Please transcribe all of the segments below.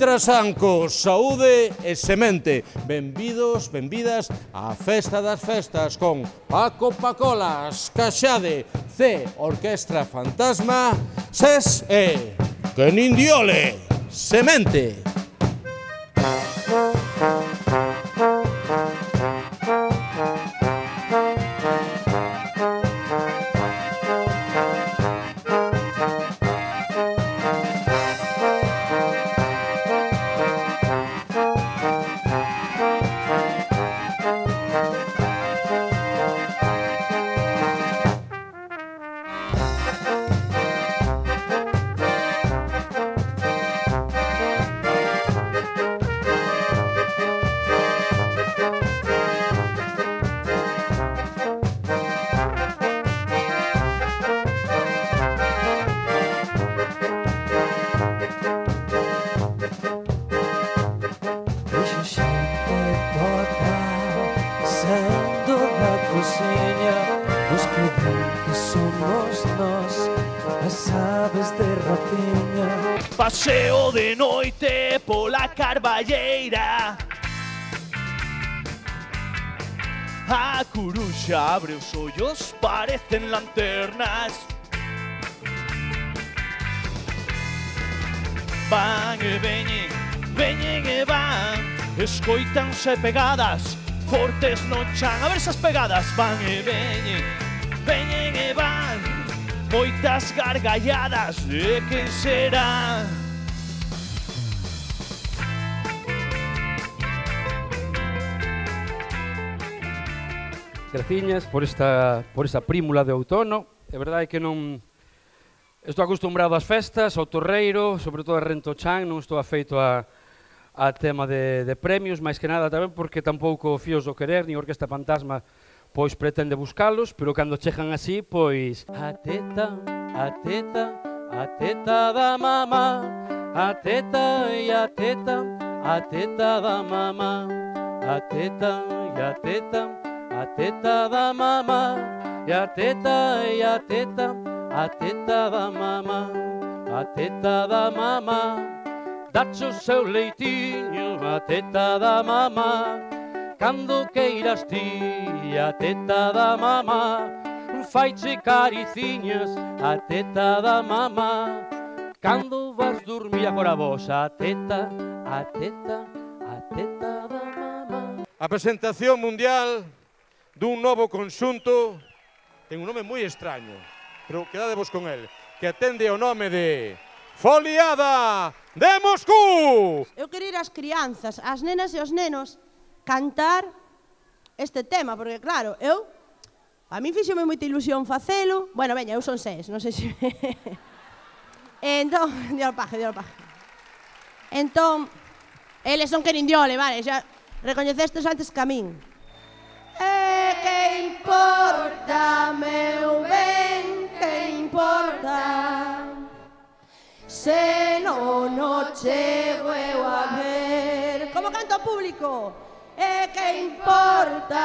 Trasancos, saúde e semente. Benvidos, benvidas á Festa das Festas con Paco Pacolas, Caxade, C, Orquestra Fantasma, SES e Kenindiole, semente. Paseo de noite pola Carballeira, a curuxa abre os ollos, parecen lanternas. Van e veñen, veñen e van, escoítanse pegadas, fortes no chan. A ver esas pegadas, van e veñen, veñen e van, moitas gargalladas, de quen será? Graciñas por esta prímula de outono. É verdade que non estou acostumbrado ás festas, ao torreiro, sobre todo a Rentochan, non estou afeito a tema de premios, máis que nada tamén porque tampouco Fíos do Querer, ni Orquesta Fantasma, pois pretende buscalos, pero cando chegan así, pois a teta da mamá, a teta e a teta da mamá, a teta e a teta da mamá, e a teta e a teta da mamá, a teta da mamá, dache o seu leitiño, a teta da mamá, cando queiras ti, a teta da mamá, faiche cariciñas, a teta da mamá, cando vas dormir agora vos, a teta da mamá. A presentación mundial dun novo conxunto, ten un nome moi extraño, pero quedadevos con el, que atende ao nome de Foliada de Moscú. Eu quero ir ás crianzas, ás nenas e aos nenos, cantar este tema, porque claro, a min fíxome moita ilusión facelo. Bueno, veña, eu son 6, non sei se... Entón, dios paje. Entón, eles son Kenindiole, vale, xa recoñecestes antes que a min. Que importa, meu ben, que importa, se non o chego eu a ver. Como canta o público? Que importa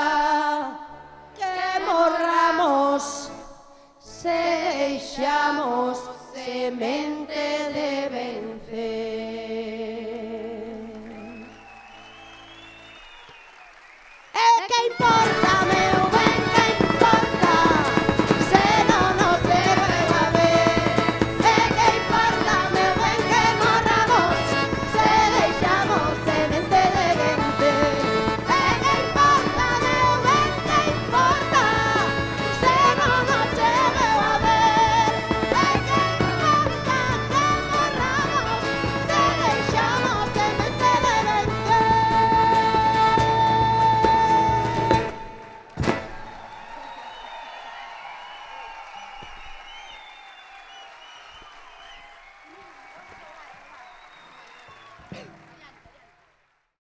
que morramos, sexamos semente de vencer.